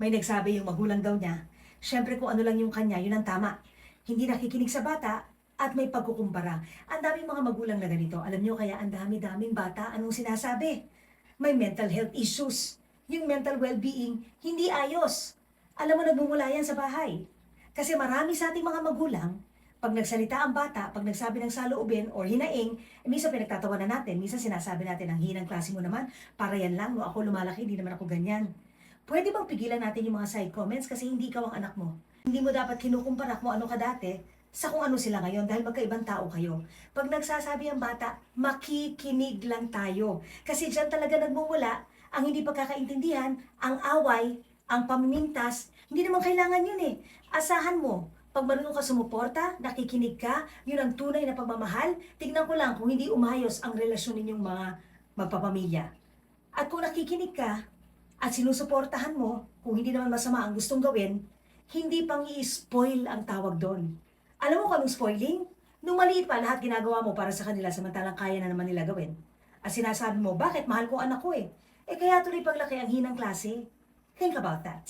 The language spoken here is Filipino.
May nagsabi yung magulang daw niya, syempre kung ano lang yung kanya, yun ang tama. Hindi nakikinig sa bata at may pagkukumpara. Ang daming mga magulang na ganito. Alam nyo kaya ang dami-daming bata, anong sinasabi? May mental health issues. Yung mental well-being, hindi ayos. Alam mo, nagmumula yan sa bahay. Kasi marami sa ating mga magulang, pag nagsalita ang bata, pag nagsabi ng saloobin or hinaing, minsan pinagtatawanan natin, minsan sinasabi natin, ang hinang klase mo naman, para yan lang, no? Ako lumalaki, hindi naman ako ganyan. Pwede bang pigilan natin yung mga side comments kasi hindi ikaw ang anak mo? Hindi mo dapat kinukumpara kung ano ka dati sa kung ano sila ngayon dahil magkaibang tao kayo. Pag nagsasabi ang bata, makikinig lang tayo. Kasi dyan talaga nagmumula ang hindi pagkakaintindihan, ang away, ang pamimintas. Hindi naman kailangan yun eh. Asahan mo, pag marunong ka sumuporta, nakikinig ka, yun ang tunay na pagmamahal. Tignan ko lang kung hindi umayos ang relasyon ninyong mga magpapamilya. At kung nakikinig ka, at sinusuportahan mo, kung hindi naman masama ang gustong gawin, hindi pang i-spoil ang tawag doon. Alam mo kung anong spoiling? Nung maliit pa, lahat ginagawa mo para sa kanila samantalang kaya na naman nila gawin. At sinasabi mo, bakit? Mahal ko anak ko eh. Eh kaya tuloy paglaki ang hinang klase. Think about that.